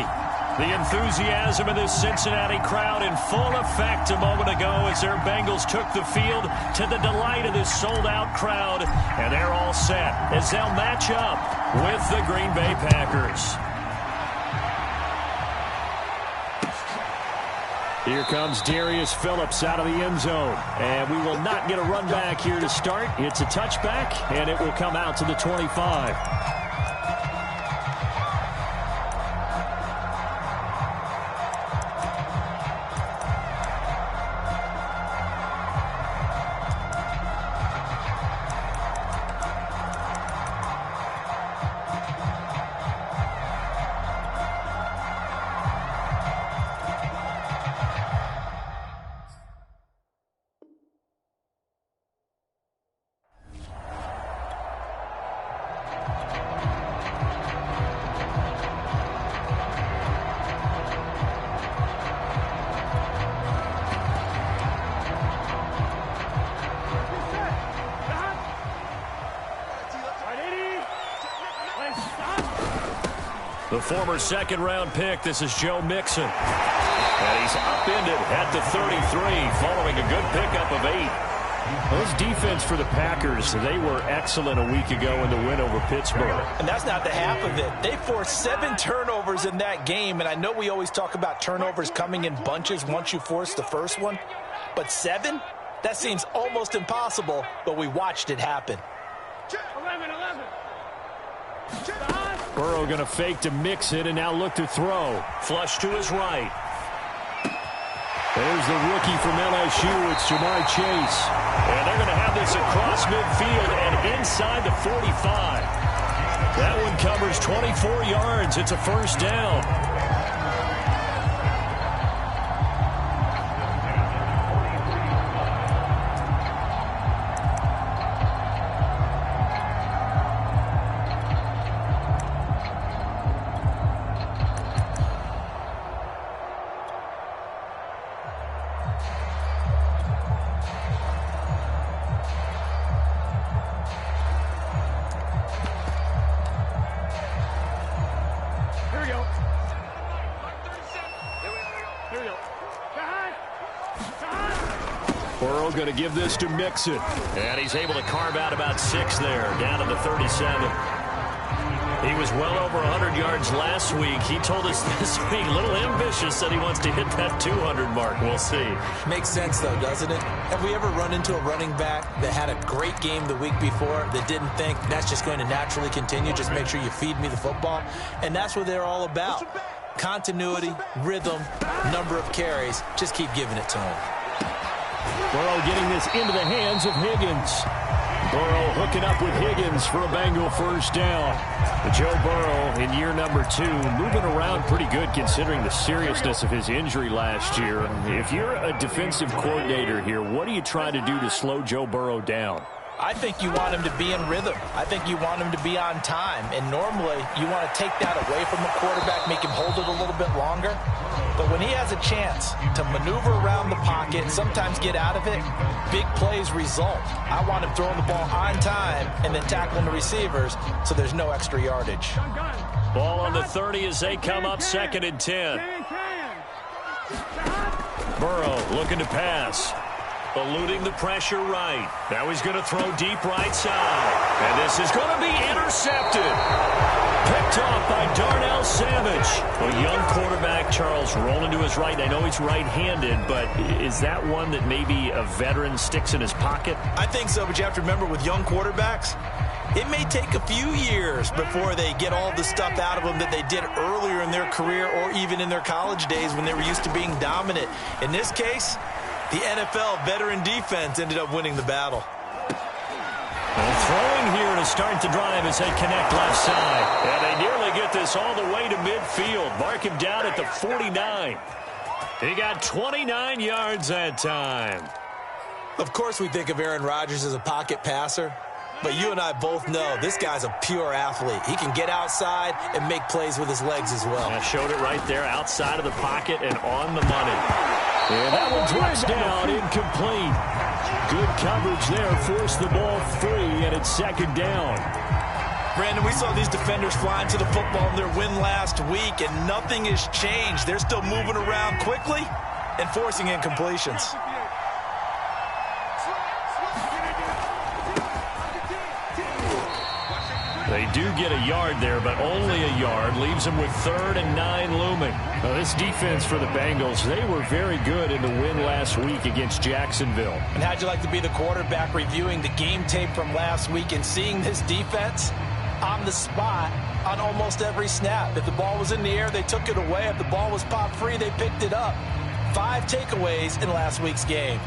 20. The enthusiasm of this Cincinnati crowd in full effect a moment ago as their Bengals took the field to the delight of this sold-out crowd. And they're all set as they'll match up with the Green Bay Packers. Here comes Darius Phillips out of the end zone. And we will not get a run back here to start. It's a touchback, and it will come out to the 25. The former second-round pick, this is Joe Mixon. And he's upended at the 33 following a good pickup of 8. Those defense for the Packers, they were excellent a week ago in the win over Pittsburgh. And that's not the half of it. They forced 7 turnovers in that game, and I know we always talk about turnovers coming in bunches once you force the first one. But 7? That seems almost impossible, but we watched it happen. 11. Burrow going to fake to Mixon and now look to throw. Flush to his right. There's the rookie from LSU. It's Jamar Chase. And they're going to have this across midfield and inside the 45. That one covers 24 yards. It's a first down. Burrow going to give this to Mixon. And he's able to carve out about 6 there, down to the 37. He was well over 100 yards last week. He told us this week, a little ambitious, that he wants to hit that 200 mark. We'll see. Makes sense, though, doesn't it? Have we ever run into a running back that had a great game the week before that didn't think that's just going to naturally continue? Just make sure you feed me the football. And that's what they're all about. Continuity, rhythm, number of carries. Just keep giving it to him. Burrow getting this into the hands of Higgins. Burrow hooking up with Higgins for a Bengal first down. Joe Burrow in year number 2, moving around pretty good considering the seriousness of his injury last year. If you're a defensive coordinator here, what do you try to do to slow Joe Burrow down? I think you want him to be in rhythm. I think you want him to be on time. And normally, you want to take that away from the quarterback, make him hold it a little bit longer. But when he has a chance to maneuver around the pocket, sometimes get out of it, big plays result. I want him throwing the ball on time and then tackling the receivers so there's no extra yardage. Ball on the 30 as they come up 2nd and 10. Burrow looking to pass. Eluding the pressure right. Now he's going to throw deep right side. And this is going to be intercepted. Picked off by Darnell Savage. A young quarterback, Charles, rolling to his right. I know he's right-handed, but is that one that maybe a veteran sticks in his pocket? I think so, but you have to remember with young quarterbacks, it may take a few years before they get all the stuff out of them that they did earlier in their career or even in their college days when they were used to being dominant. In this case, the NFL veteran defense ended up winning the battle. And throwing here to start the drive as they connect left side. And they nearly get this all the way to midfield. Mark him down at the 49. He got 29 yards that time. Of course we think of Aaron Rodgers as a pocket passer, but you and I both know this guy's a pure athlete. He can get outside and make plays with his legs as well. I showed it right there, outside of the pocket and on the money. And that one's touchdown, incomplete. Good coverage there, forced the ball free, and it's 2nd down. Brandon, we saw these defenders flying to the football in their win last week, and nothing has changed. They're still moving around quickly and forcing incompletions. They do get a yard there, but only a yard. Leaves them with 3rd and 9 looming. Now, this defense for the Bengals, they were very good in the win last week against Jacksonville. And how'd you like to be the quarterback reviewing the game tape from last week and seeing this defense on the spot on almost every snap? If the ball was in the air, they took it away. If the ball was popped free, they picked it up. 5 takeaways in last week's game.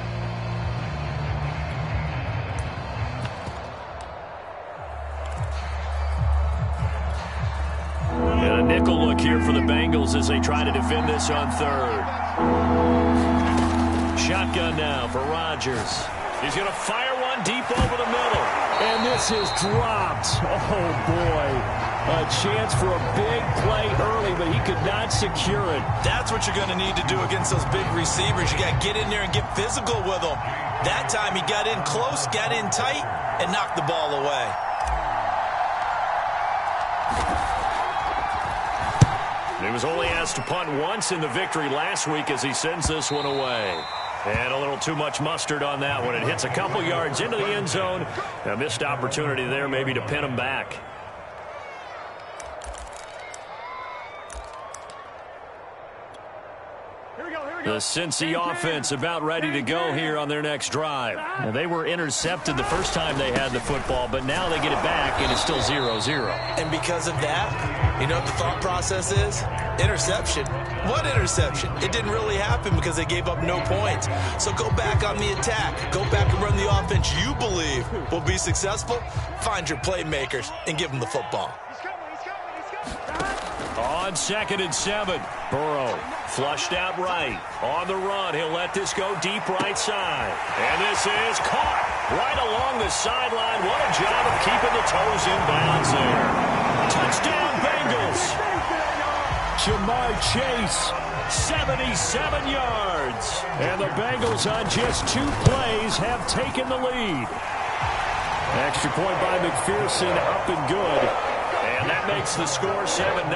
And a nickel look here for the Bengals as they try to defend this on 3rd. Shotgun now for Rodgers. He's going to fire one deep over the middle. And this is dropped. Oh, boy. A chance for a big play early, but he could not secure it. That's what you're going to need to do against those big receivers. You got to get in there and get physical with them. That time he got in close, got in tight, and knocked the ball away. He was only asked to punt once in the victory last week as he sends this one away. And a little too much mustard on that one. It hits a couple yards into the end zone. A missed opportunity there maybe to pin him back. The Cincy offense about ready to go here on their next drive. Now, they were intercepted the first time they had the football, but now they get it back, and it's still 0-0. And because of that, you know what the thought process is? Interception. What interception? It didn't really happen because they gave up no points. So go back on the attack. Go back and run the offense you believe will be successful. Find your playmakers and give them the football. On 2nd and 7, Burrow flushed out right. On the run, he'll let this go deep right side. And this is caught right along the sideline. What a job of keeping the toes in bounds there. Touchdown, Bengals. Jamar Chase, 77 yards. and the Bengals on just 2 plays have taken the lead. Extra point by McPherson, up and good. And that makes the score 7-0.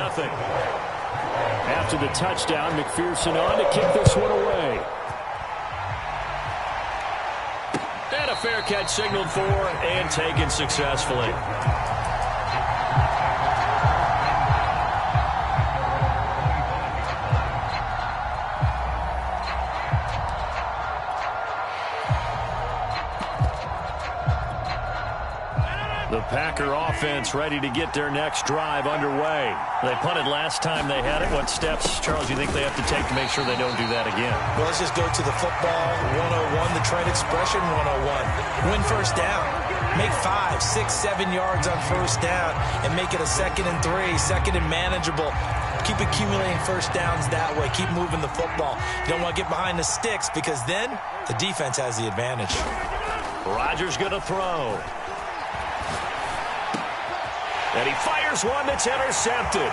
After the touchdown, McPherson on to kick this one away. And a fair catch signaled for and taken successfully. The Packer offense ready to get their next drive underway. They punted last time they had it. What steps, Charles, do you think they have to take to make sure they don't do that again? Well, let's just go to the football 101, the trade expression 101. Win first down. Make 5, 6, 7 yards on first down and make it a 2nd and 3, 2nd and manageable. Keep accumulating first downs that way. Keep moving the football. You don't want to get behind the sticks because then the defense has the advantage. Rodgers going to throw. And he fires one that's intercepted.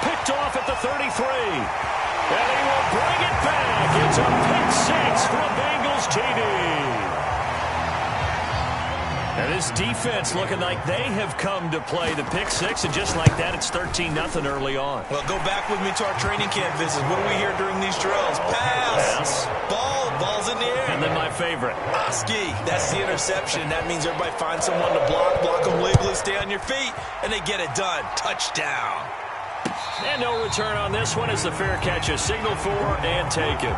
Picked off at the 33. And he will bring it back. It's a pick 6 for a Bengals TD. And this defense looking like they have come to play the pick 6. And just like that, it's 13-0 early on. Well, go back with me to our training camp visits. What do we hear during these drills? Pass. Ball's in the air. And then my favorite. Oski. That's the interception. That means everybody finds someone to block them legally, stay on your feet, and they get it done. Touchdown. And no return on this one as the fair catch is signaled for and taken.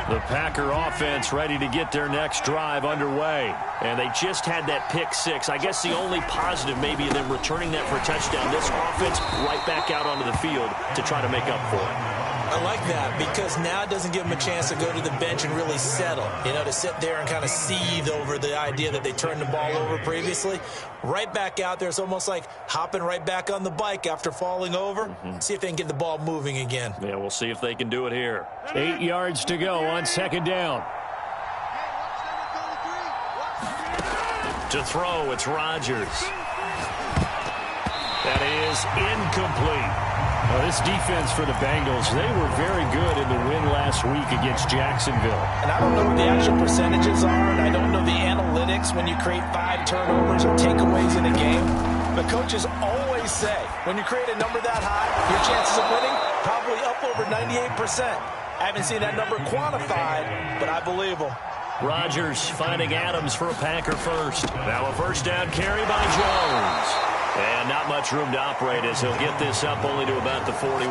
The Packer offense ready to get their next drive underway. And they just had that pick 6. I guess the only positive maybe in them returning that for a touchdown. This offense right back out onto the field to try to make up for it. I like that because now it doesn't give them a chance to go to the bench and really settle. You know, to sit there and kind of seethe over the idea that they turned the ball over previously. Right back out there. It's almost like hopping right back on the bike after falling over. See if they can get the ball moving again. Yeah, we'll see if they can do it here. 8 yards to go on 2nd down. To throw, it's Rodgers. That is incomplete. Well, this defense for the Bengals, they were very good in the win last week against Jacksonville. And I don't know what the actual percentages are, and I don't know the analytics when you create 5 turnovers or takeaways in a game. But coaches always say, when you create a number that high, your chances of winning probably up over 98%. I haven't seen that number quantified, but I believe them. Rodgers finding Adams for a Packer first. Now a first down carry by Jones. And not much room to operate as he'll get this up only to about the 41.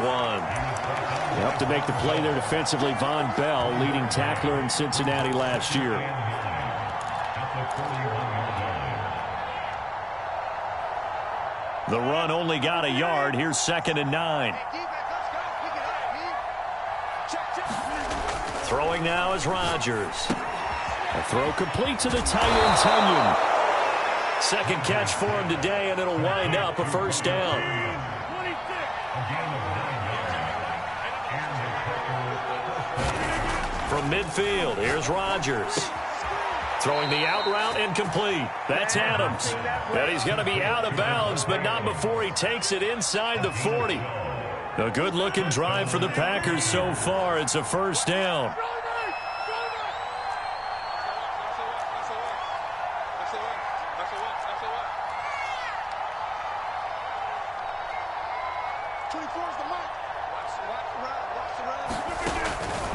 Helped to make the play there defensively, Von Bell, leading tackler in Cincinnati last year. The run only got a yard. Here's 2nd and 9. Throwing now is Rodgers. A throw complete to the tight end, Tunyon. Second catch for him today, and it'll wind up a first down. From midfield, here's Rodgers. Throwing the out route incomplete. That's Adams. And he's going to be out of bounds, but not before he takes it inside the 40. A good-looking drive for the Packers so far. It's a first down.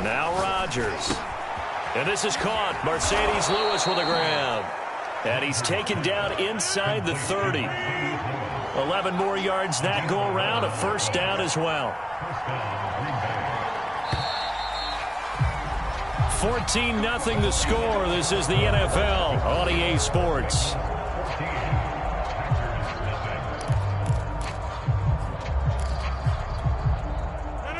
Now Rodgers. And this is caught. Mercedes Lewis with the ground. And he's taken down inside the 30. 11 more yards that go around. A first down as well. 14-0 the score. This is the NFL on EA Sports.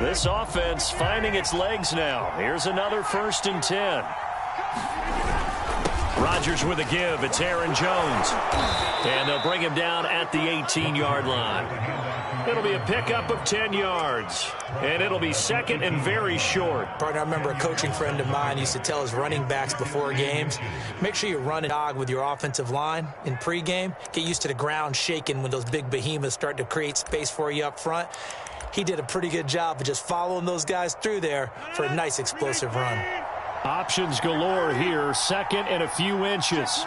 This offense finding its legs now. Here's another 1st and 10. Rodgers with a give. It's Aaron Jones. And they'll bring him down at the 18-yard line. It'll be a pickup of 10 yards. And it'll be 2nd and very short. Partner, I remember a coaching friend of mine used to tell his running backs before games, make sure you run a dog with your offensive line in pregame. Get used to the ground shaking when those big behemoths start to create space for you up front. He did a pretty good job of just following those guys through there for a nice explosive run. Options galore here. 2nd and a few inches.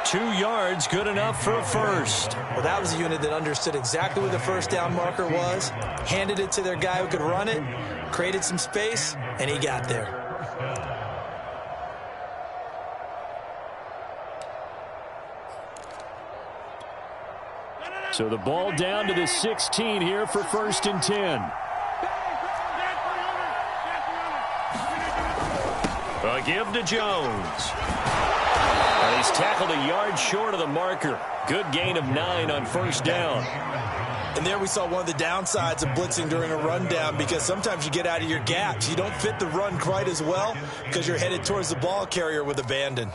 2 yards, good enough for a first. Well, that was a unit that understood exactly where the first down marker was, handed it to their guy who could run it, created some space, and he got there. So the ball down to the 16 here for 1st and 10. A give to Jones. And he's tackled a yard short of the marker. Good gain of 9 on first down. And there we saw one of the downsides of blitzing during a rundown, because sometimes you get out of your gaps. You don't fit the run quite as well because you're headed towards the ball carrier with abandon.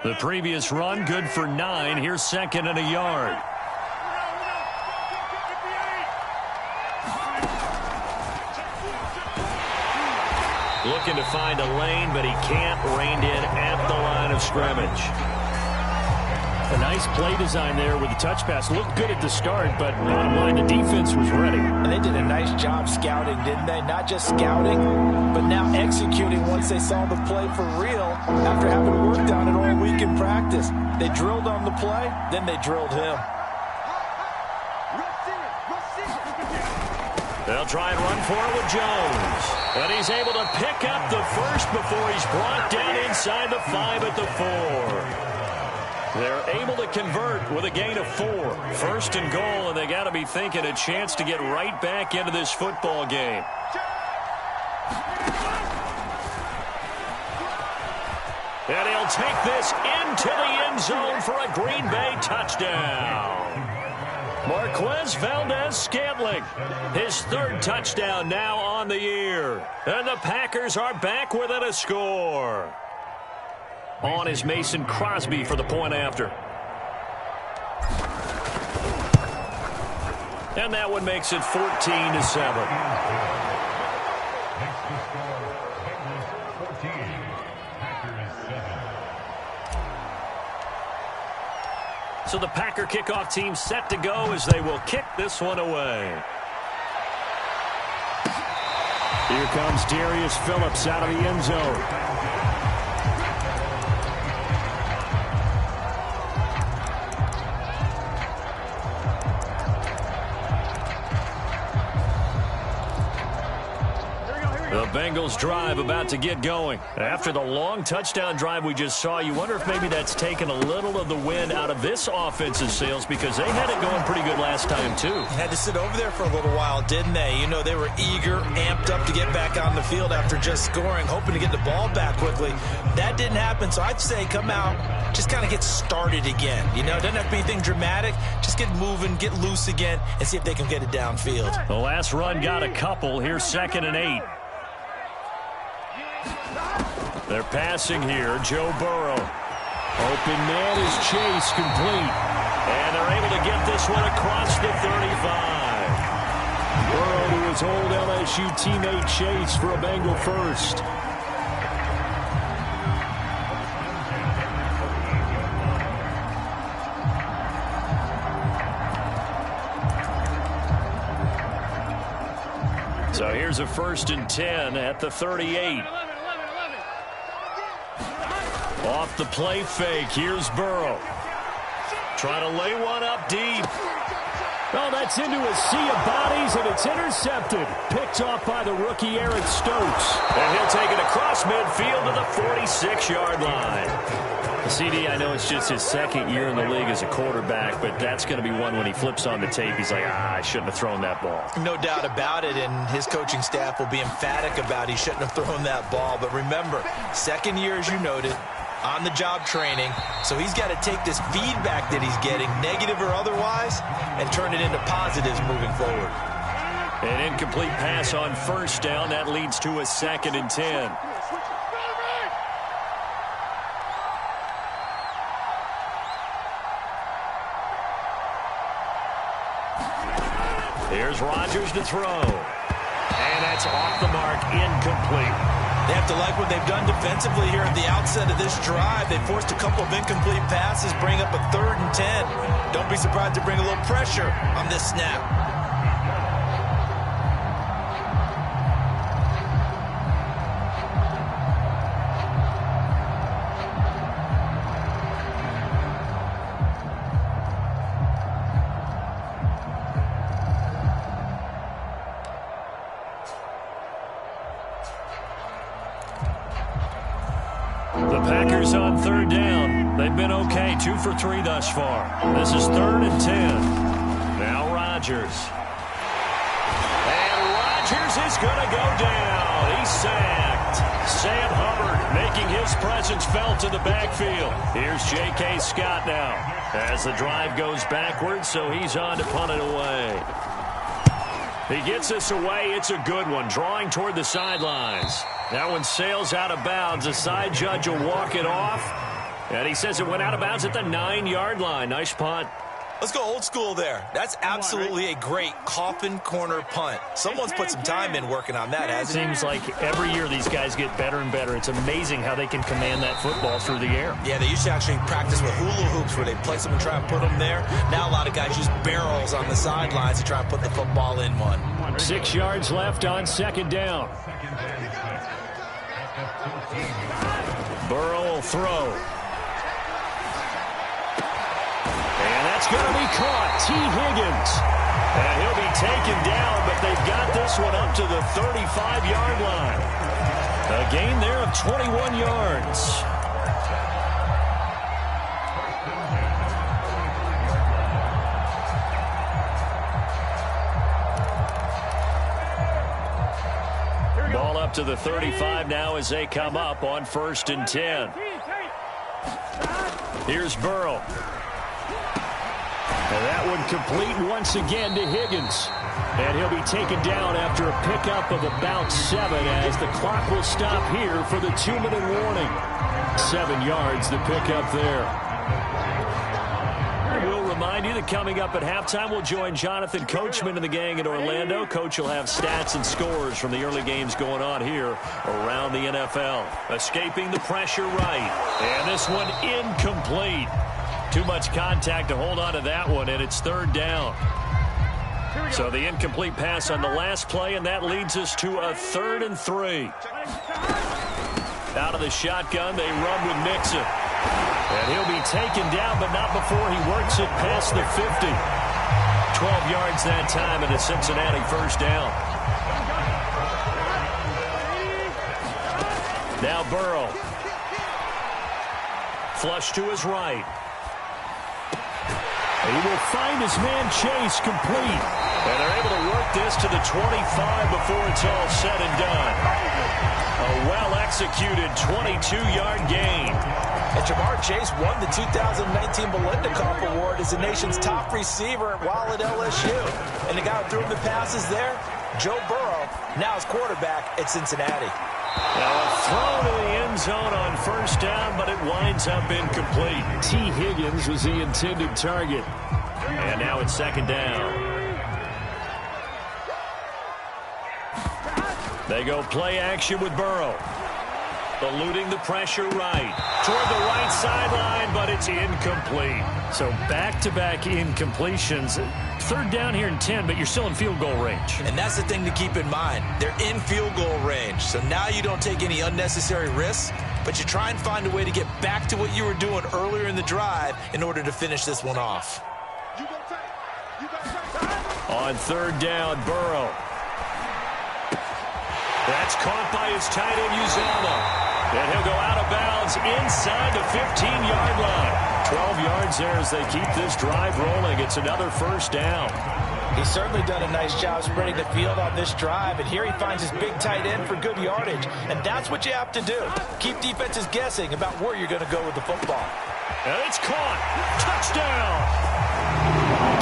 The previous run good for 9. Here's 2nd and a yard. Looking to find a lane, but he can't. Reined in at the line of scrimmage. A nice play design there with the touch pass. Looked good at the start, but bottom line, the defense was ready. And they did a nice job scouting, didn't they? Not just scouting, but now executing once they saw the play for real after having worked on it all week in practice. They drilled on the play, then they drilled him. They'll try and run for it with Jones. And he's able to pick up the first before he's brought down inside the 5 at the 4. They're able to convert with a gain of 4. 1st and goal, and they got to be thinking a chance to get right back into this football game. And he'll take this into the end zone for a Green Bay touchdown. Marquez Valdez-Scantling, his 3rd touchdown now on the year. And the Packers are back within a score. On is Mason Crosby for the point after. And that one makes it 14-7. So the Packer kickoff team set to go as they will kick this one away. Here comes Darius Phillips out of the end zone. The Bengals drive about to get going. After the long touchdown drive we just saw, you wonder if maybe that's taken a little of the wind out of this offensive sails because they had it going pretty good last time too. Had to sit over there for a little while, didn't they? You know, they were eager, amped up to get back on the field after just scoring, hoping to get the ball back quickly. That didn't happen, so I'd say come out, just kind of get started again. You know, it doesn't have to be anything dramatic. Just get moving, get loose again, and see if they can get it downfield. The last run got a couple. Here's 2nd and 8. They're passing here. Joe Burrow. Open man is Chase, complete. And they're able to get this one across the 35. Burrow to his old LSU teammate Chase for a Bengal first. So here's a 1st and 10 at the 38. Off the play fake, here's Burrow. Trying to lay one up deep. Oh, that's into a sea of bodies, and it's intercepted. Picked off by the rookie Eric Stokes. And he'll take it across midfield to the 46-yard line. CD, I know it's just his 2nd year in the league as a quarterback, but that's going to be one when he flips on the tape. He's like, I shouldn't have thrown that ball. No doubt about it, and his coaching staff will be emphatic about he shouldn't have thrown that ball. But remember, 2nd year, as you noted, on-the-job training, so he's got to take this feedback that he's getting, negative or otherwise, and turn it into positives moving forward. An incomplete pass on 1st down. That leads to a 2nd and 10. Here's Rodgers to throw. And that's off the mark, incomplete. They have to like what they've done defensively here at the outset of this drive. They forced a couple of incomplete passes, bring up a 3rd and 10. Don't be surprised to bring a little pressure on this snap. The Packers on 3rd down. They've been okay, 2 for 3 thus far. This is 3rd and 10. Now Rodgers. And Rodgers is going to go down. He's sacked. Sam Hubbard making his presence felt in the backfield. Here's J.K. Scott now as the drive goes backwards, so he's on to punt it away. He gets this away. It's a good one, drawing toward the sidelines. That one sails out of bounds. The side judge will walk it off. And he says it went out of bounds at the 9-yard line. Nice punt. Let's go old school there. That's absolutely a great coffin corner punt. Someone's put some time in working on that, hasn't it? Seems like every year these guys get better and better. It's amazing how they can command that football through the air. Yeah, they used to actually practice with hula hoops where they place them and try and put them there. Now a lot of guys use barrels on the sidelines to try and put the football in one. 6 yards left on 2nd down. Burrow will throw. And that's going to be caught. T. Higgins. And he'll be taken down, but they've got this one up to the 35-yard line. A gain there of 21 yards. Ball up to the 35 now as they come up on 1st and 10. Here's Burrow. And that one complete once again to Higgins. And he'll be taken down after a pickup of about 7 as the clock will stop here for the 2-minute warning. 7 yards the pickup there. We'll remind you that coming up at halftime, we'll join Jonathan Coachman and the gang in Orlando. Coach will have stats and scores from the early games going on here around the NFL. Escaping the pressure right. And this one incomplete. Too much contact to hold on to that one, and it's third down. So the incomplete pass on the last play, and that leads us to a 3rd and 3. Out of the shotgun, they run with Mixon. And he'll be taken down, but not before he works it past the 50. 12 yards that time, and a Cincinnati first down. Now Burrow. Flush to his right. He will find his man Chase complete. And they're able to work this to the 25 before it's all said and done. A well-executed 22-yard gain. And Jamar Chase won the 2019 Belinda Award as the nation's top receiver while at LSU. And the guy who threw him the passes there, Joe Burrow, now his quarterback at Cincinnati. Now a throw to the end zone on first down, but it winds up incomplete. T. Higgins was the intended target. And now it's second down. They go play action with Burrow. Eluding the pressure right. Toward the right sideline, but it's incomplete. So back-to-back incompletions. Third down here and 10, but you're still in field goal range. And that's the thing to keep in mind. They're in field goal range. So now you don't take any unnecessary risks, but you try and find a way to get back to what you were doing earlier in the drive in order to finish this one off. On third down, Burrow. That's caught by his tight end, Uzomah. And he'll go out of bounds inside the 15-yard line. 12 yards there as they keep this drive rolling. It's another first down. He's certainly done a nice job spreading the field on this drive, and here he finds his big tight end for good yardage. And that's what you have to do. Keep defenses guessing about where you're going to go with the football. And it's caught. Touchdown.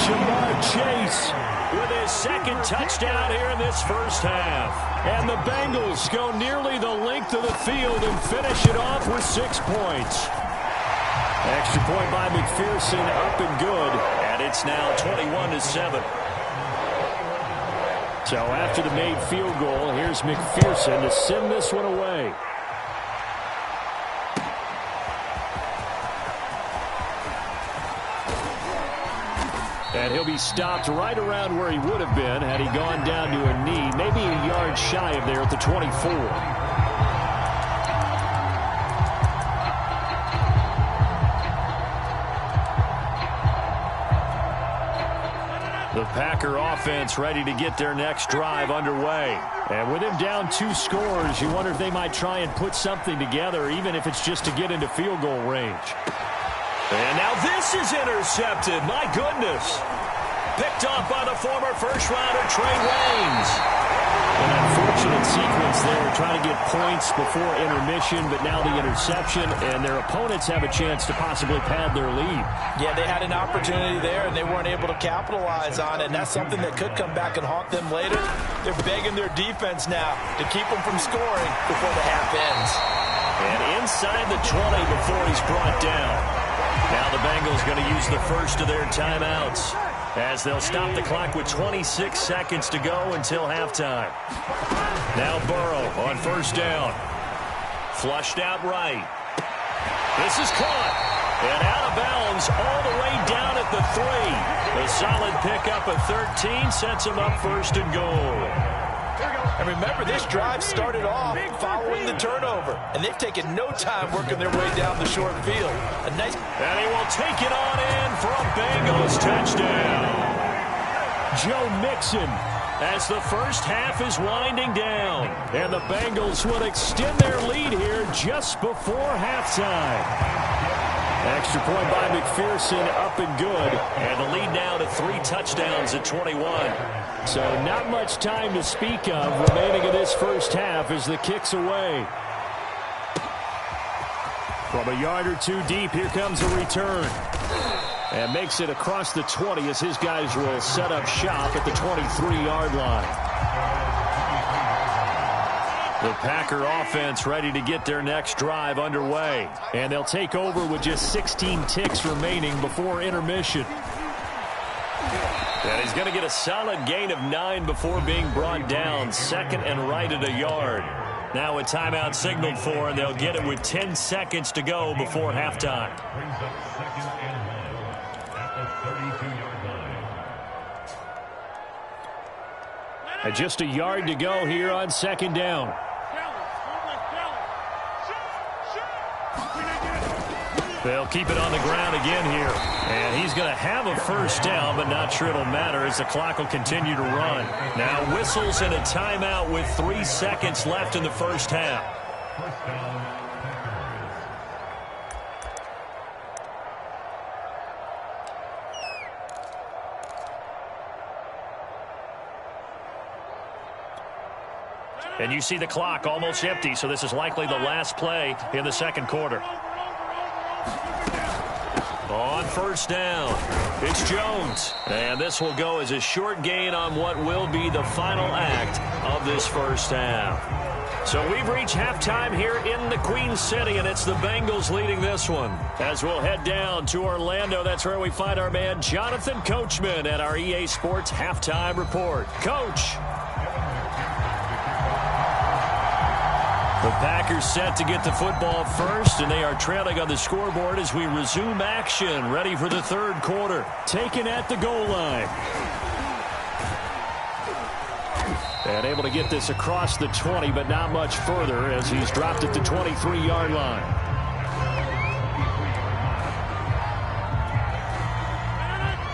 Jamar Chase with his second touchdown here in this first half. And the Bengals go nearly the length of the field and finish it off with 6 points. Extra point by McPherson, up and good. And it's now 21-7. So after the made field goal, here's McPherson to send this one away. And he'll be stopped right around where he would have been had he gone down to a knee, maybe a yard shy of there at the 24. The Packer offense ready to get their next drive underway. And with him down 2 scores, you wonder if they might try and put something together, even if it's just to get into field goal range. And now this is intercepted. My goodness. Picked off by the former first-rounder Trey Waynes. An unfortunate sequence there, trying to get points before intermission, but now the interception, and their opponents have a chance to possibly pad their lead. Yeah, they had an opportunity there, and they weren't able to capitalize on it, and that's something that could come back and haunt them later. They're begging their defense now to keep them from scoring before the half ends. And inside the 20 before he's brought down. Now the Bengals going to use the first of their timeouts as they'll stop the clock with 26 seconds to go until halftime. Now Burrow on first down. Flushed out right. This is caught. And out of bounds all the way down at the 3. A solid pickup of 13 sets him up first and goal. And remember, this drive started off following the turnover. And they've taken no time working their way down the short field. And he will take it on in for a Bengals touchdown. Joe Mixon as the first half is winding down. And the Bengals will extend their lead here just before halftime. Extra point by McPherson, up and good. And the lead now to 3 touchdowns at 21. So not much time to speak of remaining in this first half as the kick's away. From a yard or 2 deep, here comes a return. And makes it across the 20 as his guys will set up shop at the 23-yard line. The Packer offense ready to get their next drive underway. And they'll take over with just 16 ticks remaining before intermission. And he's going to get a solid gain of 9 before being brought down. Second and right at a yard. Now a timeout signaled for, and they'll get it with 10 seconds to go before halftime. And just a yard to go here on second down. They'll keep it on the ground again here. And he's going to have a first down, but not sure it'll matter as the clock will continue to run. Now whistles and a timeout with 3 seconds left in the first half. And you see the clock almost empty, so this is likely the last play in the second quarter. On first down, it's Jones. And this will go as a short gain on what will be the final act of this first half. So we've reached halftime here in the Queen City, and it's the Bengals leading this one. As we'll head down to Orlando, that's where we find our man Jonathan Coachman at our EA Sports Halftime Report. Coach. The Packers set to get the football first, and they are trailing on the scoreboard as we resume action, ready for the third quarter. Taken at the goal line. And able to get this across the 20, but not much further as he's dropped at the 23-yard line.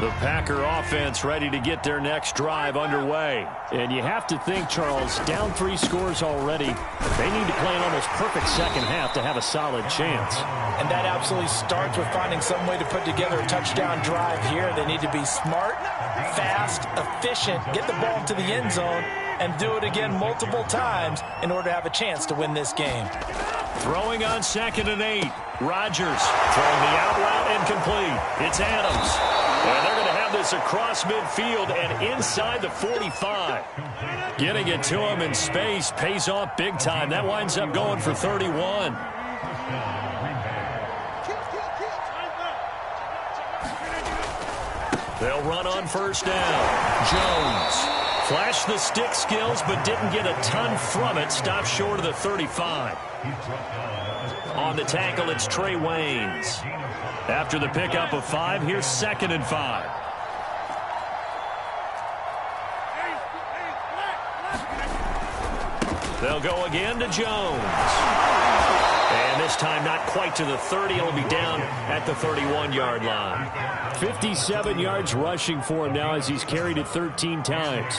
The Packer offense ready to get their next drive underway. And you have to think, Charles, down 3 scores already. They need to play an almost perfect second half to have a solid chance. And that absolutely starts with finding some way to put together a touchdown drive here. They need to be smart, fast, efficient, get the ball to the end zone, and do it again multiple times in order to have a chance to win this game. Throwing on 2nd and 8. Rodgers throwing the out route incomplete. It's Adams. And they're going to have this across midfield and inside the 45. Getting it to him in space pays off big time. That winds up going for 31. They'll run on first down. Jones flashed the stick skills but didn't get a ton from it. Stopped short of the 35. On the tackle, it's Trey Waynes. After the pickup of 5, here's 2nd and 5. They'll go again to Jones. And this time not quite to the 30. It'll be down at the 31-yard line. 57 yards rushing for him now as he's carried it 13 times.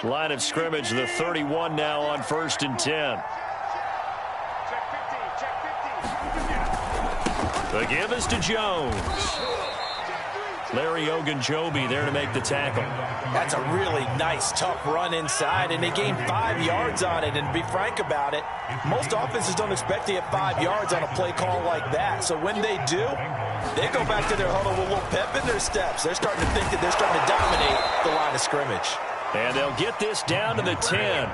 Line of scrimmage, the 31 now on 1st and 10. The give is to Jones. Larry Ogunjobi there to make the tackle. That's a really nice, tough run inside, and they gained 5 yards on it. And to be frank about it, most offenses don't expect to get 5 yards on a play call like that. So when they do, they go back to their huddle with a little pep in their steps. They're starting to think that they're starting to dominate the line of scrimmage. And they'll get this down to the 10.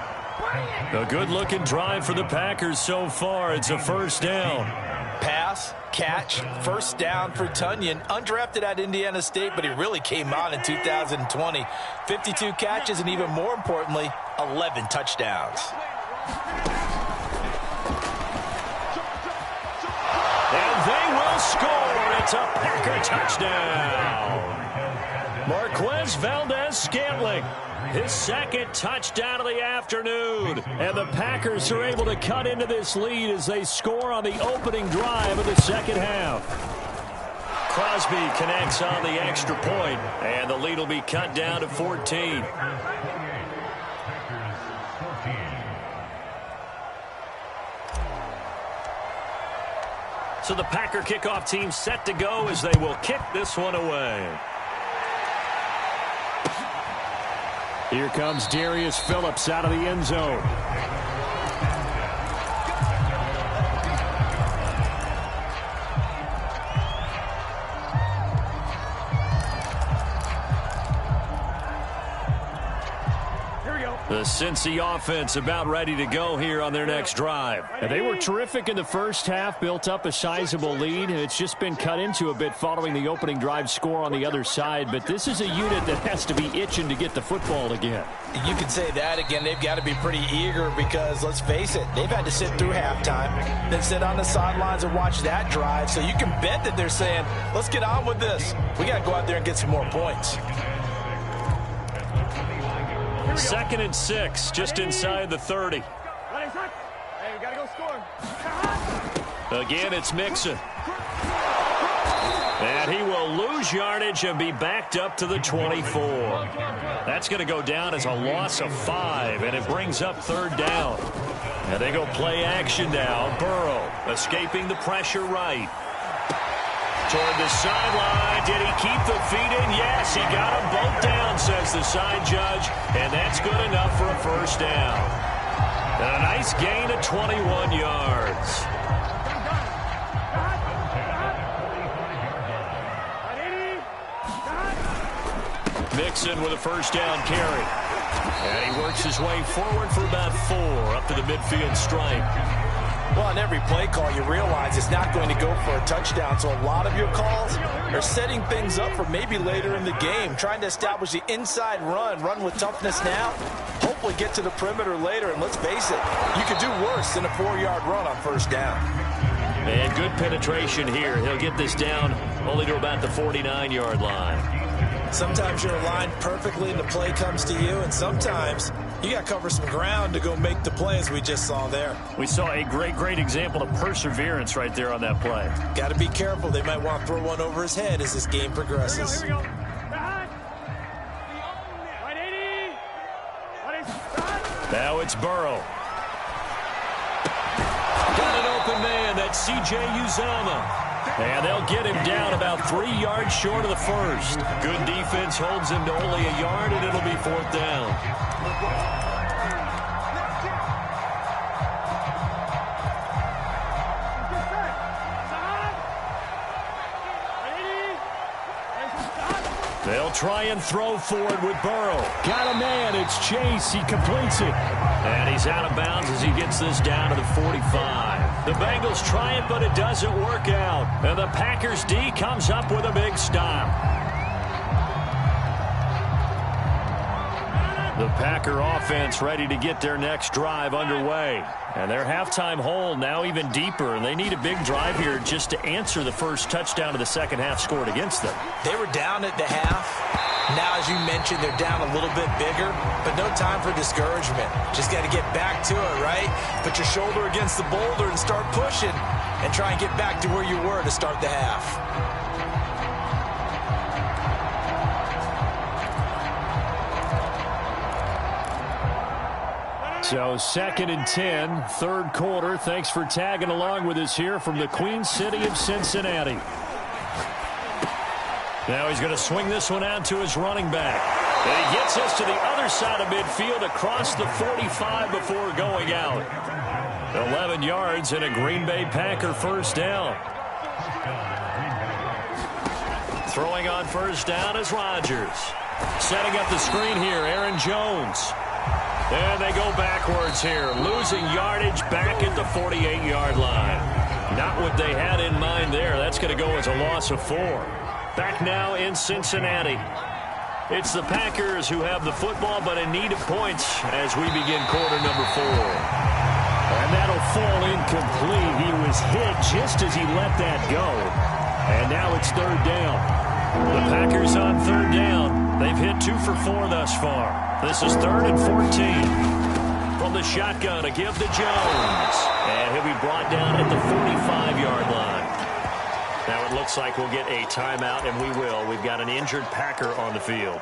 A good-looking drive for the Packers so far. It's a first down. Pass, catch, first down for Tunyon. Undrafted at Indiana State, but he really came on in 2020. 52 catches, and even more importantly, 11 touchdowns. And they will score. It's a Packer touchdown. Marquez Valdez-Scantling, his 2nd touchdown of the afternoon. And the Packers are able to cut into this lead as they score on the opening drive of the second half. Crosby connects on the extra point, and the lead will be cut down to 14. So the Packer kickoff team set to go as they will kick this one away. Here comes Darius Phillips out of the end zone. The Cincy offense about ready to go here on their next drive. And they were terrific in the first half, built up a sizable lead. It's just been cut into a bit following the opening drive score on the other side. But this is a unit that has to be itching to get the football again. You can say that again. They've got to be pretty eager because, let's face it, they've had to sit through halftime, then sit on the sidelines and watch that drive. So you can bet that they're saying, let's get on with this. We got to go out there and get some more points. 2nd and 6, just inside the 30. Hey, we gotta go score. Again, it's Mixon. And he will lose yardage and be backed up to the 24. That's going to go down as a loss of 5, and it brings up 3rd down. And they go play action now. Burrow escaping the pressure right. Toward the sideline. Did he keep the feet in? Yes, he got them both down, says the side judge. And that's good enough for a 1st down. And a nice gain of 21 yards. Mixon with a 1st down carry. And he works his way forward for about 4 up to the midfield stripe. Well, on every play call, you realize it's not going to go for a touchdown. So a lot of your calls are setting things up for maybe later in the game, trying to establish the inside run with toughness now, hopefully get to the perimeter later. And let's face it, you could do worse than a 4-yard run on 1st down. And good penetration here. He'll get this down only to about the 49-yard line. Sometimes you're aligned perfectly and the play comes to you, and sometimes you got to cover some ground to go make the play, as we just saw there. We saw a great example of perseverance right there on that play. Got to be careful. They might want to throw one over his head as this game progresses. Here we go. Now it's Burrow. Got an open man. That's C.J. Uzomah. And they'll get him down about 3 yards short of the 1st. Good defense holds him to only a yard, and it'll be 4th down. They'll try and throw forward with Burrow. Got a man. It's Chase. He completes it. And he's out of bounds as he gets this down to the 45. The Bengals try it, but it doesn't work out. And the Packers D comes up with a big stop. The Packer offense ready to get their next drive underway. And their halftime hole now even deeper. And they need a big drive here just to answer the first touchdown of the second half scored against them. They were down at the half. Now, as you mentioned, they're down a little bit bigger, but no time for discouragement. Just got to get back to it, right? Put your shoulder against the boulder and start pushing and try and get back to where you were to start the half. So 2nd and 10, 3rd quarter. Thanks for tagging along with us here from the Queen City of Cincinnati. Now he's going to swing this one out to his running back. And he gets us to the other side of midfield across the 45 before going out. 11 yards and a Green Bay Packer 1st down. Throwing on 1st down is Rodgers. Setting up the screen here, Aaron Jones. And they go backwards here, losing yardage back at the 48-yard line. Not what they had in mind there. That's going to go as a loss of 4. Back now in Cincinnati. It's the Packers who have the football, but in need of points as we begin quarter number 4. And that'll fall incomplete. He was hit just as he let that go. And now it's 3rd down. The Packers on 3rd down. They've hit 2 for 4 thus far. This is 3rd and 14. From the shotgun to give to Jones. And he'll be brought down at the 45-yard line. Now it looks like we'll get a timeout, and we will. We've got an injured Packer on the field.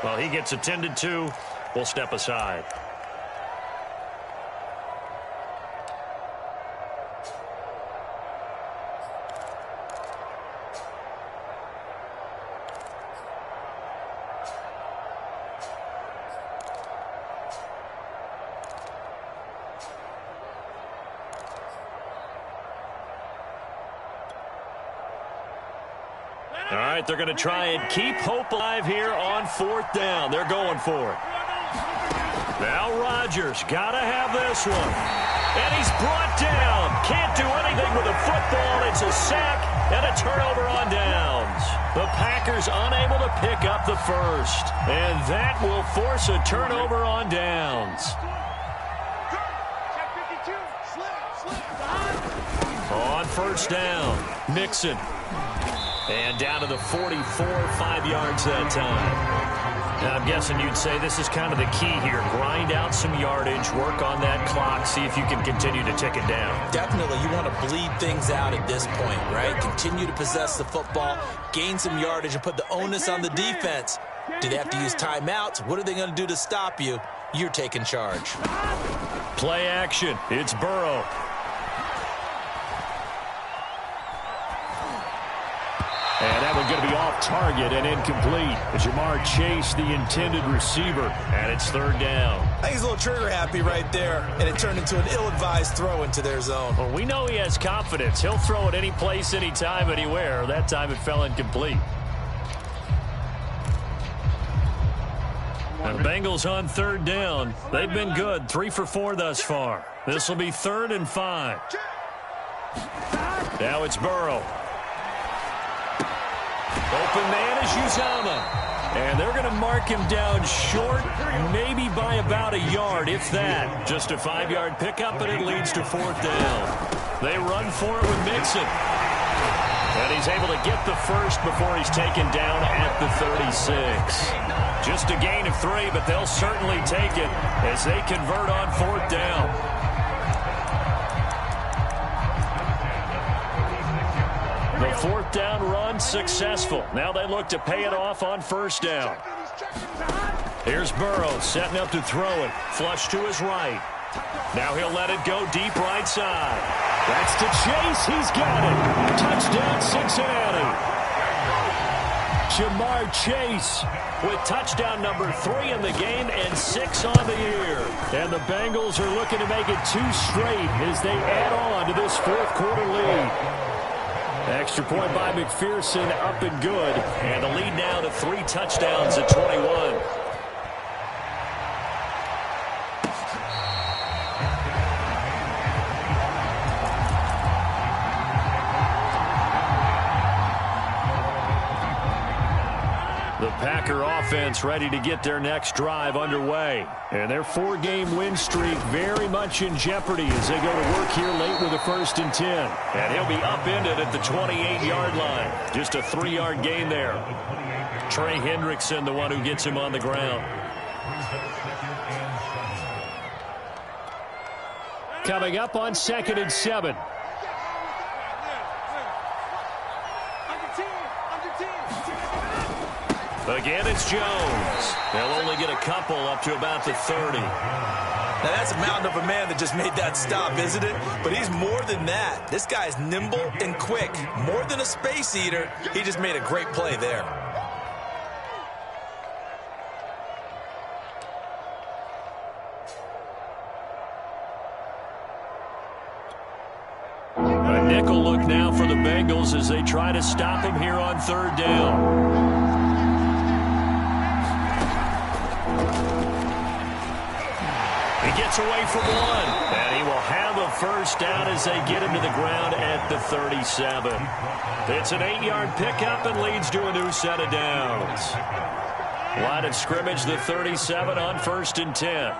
Well, he gets attended to. We'll step aside. All right, they're going to try and keep hope alive here on 4th down. They're going for it. Now Rodgers got to have this one. And he's brought down. Can't do anything with a football. It's a sack and a turnover on downs. The Packers unable to pick up the 1st. And that will force a turnover on downs. On 1st down, Mixon. And down to the 44, 5 yards that time. I'm guessing you'd say this is kind of the key here. Grind out some yardage, work on that clock, see if you can continue to tick it down. Definitely. You want to bleed things out at this point, right? Continue to possess the football, gain some yardage, and put the onus on the defense. Do they have to use timeouts? What are they going to do to stop you? You're taking charge. Play action. It's Burrow. And that one's going to be off target and incomplete. Jamar Chase, the intended receiver. And it's third down. I think he's a little trigger happy right there, and it turned into an ill-advised throw into their zone. Well, we know he has confidence. He'll throw it any place, anytime, anywhere. That time it fell incomplete. And the Bengals on third down. They've been good. 3 for 4 thus far. This will be 3rd and 5. Now it's Burrow. Open man is Uzomah. And they're going to mark him down short, maybe by about a yard, if that. Just a 5-yard pickup, and it leads to 4th down. They run for it with Mixon. And he's able to get the first before he's taken down at the 36. Just a gain of 3, but they'll certainly take it as they convert on 4th down. The 4th down run successful. Now they look to pay it off on 1st down. Here's Burrow setting up to throw it. Flush to his right. Now he'll let it go deep right side. That's to Chase. He's got it. Touchdown Cincinnati. Jamar Chase with touchdown number 3 in the game and 6 on the year. And the Bengals are looking to make it 2 straight as they add on to this 4th quarter lead. Extra point by McPherson, up and good. And the lead now to 3 touchdowns at 21. The Packer offense ready to get their next drive underway. And their 4-game win streak very much in jeopardy as they go to work here late with a 1st and 10. And he'll be upended at the 28-yard line. Just a 3-yard gain there. Trey Hendrickson, the one who gets him on the ground. Coming up on 2nd and 7. Again, it's Jones. They'll only get a couple up to about the 30. Now, that's a mountain of a man that just made that stop, isn't it? But he's more than that. This guy's nimble and quick. More than a space eater, he just made a great play there. A nickel look now for the Bengals as they try to stop him here on 3rd down. He gets away from 1, and he will have a 1st down as they get him to the ground at the 37. It's an 8-yard pickup and leads to a new set of downs. Line of scrimmage, the 37 on 1st and 10.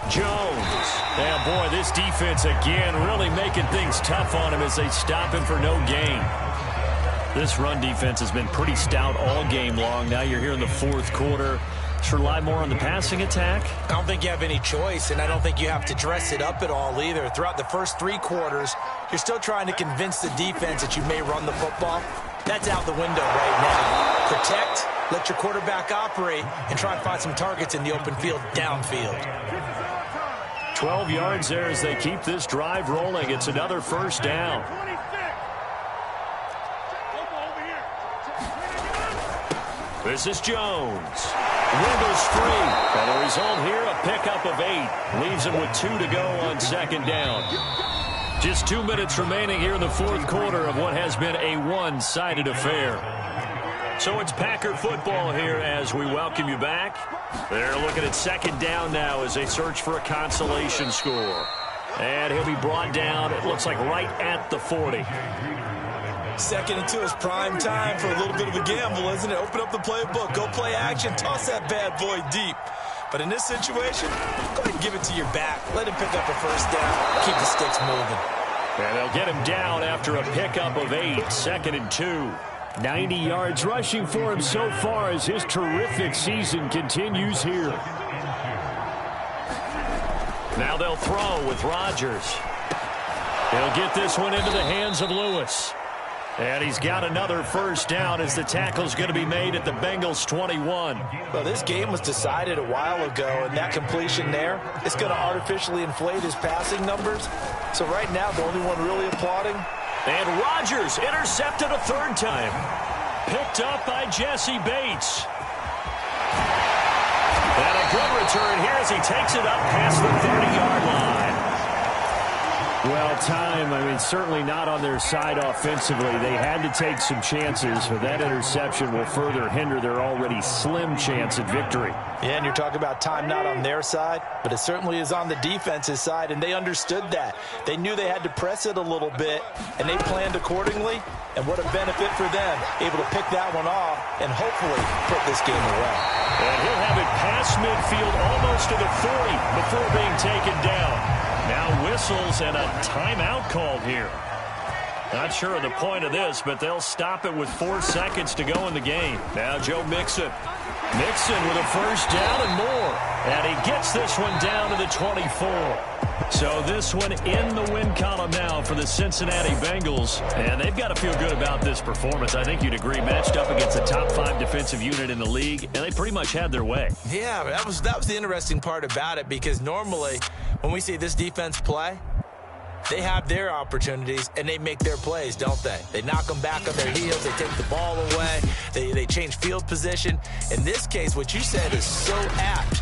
Jones. Yeah, boy, this defense again really making things tough on him as they stop him for no gain. This run defense has been pretty stout all game long. Now you're here in the 4th quarter. Should rely more on the passing attack. I don't think you have any choice, and I don't think you have to dress it up at all either. Throughout the first 3 quarters, you're still trying to convince the defense that you may run the football. That's out the window right now. Protect, let your quarterback operate, and try and find some targets in the open field downfield. 12 yards there as they keep this drive rolling. It's another 1st down. This is Jones. Wiggles free. And the result here, a pickup of 8. Leaves him with 2 to go on 2nd down. Just 2 minutes remaining here in the 4th quarter of what has been a one-sided affair. So it's Packer football here as we welcome you back. They're looking at 2nd down now as they search for a consolation score. And he'll be brought down, it looks like right at the 40. 2nd and 2 is prime time for a little bit of a gamble, isn't it? Open up the playbook, go play action, toss that bad boy deep. But in this situation, go ahead and give it to your back. Let him pick up a 1st down. Keep the sticks moving. And they'll get him down after a pickup of 8. 2nd and 2. 90 yards rushing for him so far as his terrific season continues here. Now they'll throw with Rodgers. He'll get this one into the hands of Lewis. And he's got another first down as the tackle's going to be made at the Bengals' 21. Well, this game was decided a while ago, and that completion there, it's going to artificially inflate his passing numbers. So right now, the only one really applauding. And Rodgers intercepted a third time. Picked up by Jesse Bates. And a good return here as he takes it up past the 30-yard line. Well, certainly not on their side offensively. They had to take some chances, but that interception will further hinder their already slim chance at victory. Yeah, and you're talking about time not on their side, but it certainly is on the defense's side, and they understood that. They knew they had to press it a little bit, and they planned accordingly, and what a benefit for them, able to pick that one off and hopefully put this game away. And he'll have it past midfield almost to the 40 before being taken down. Now whistles and a timeout called here. Not sure of the point of this, but they'll stop it with 4 seconds to go in the game. Now Joe Mixon. Mixon with a first down and more. And he gets this one down to the 24. So this one in the win column now for the Cincinnati Bengals. And they've got to feel good about this performance. I think you'd agree, matched up against the top 5 defensive unit in the league, and they pretty much had their way. Yeah, that was the interesting part about it, because normally when we see this defense play, they have their opportunities, and they make their plays, don't they? They knock them back on their heels. They take the ball away. They change field position. In this case, what you said is so apt.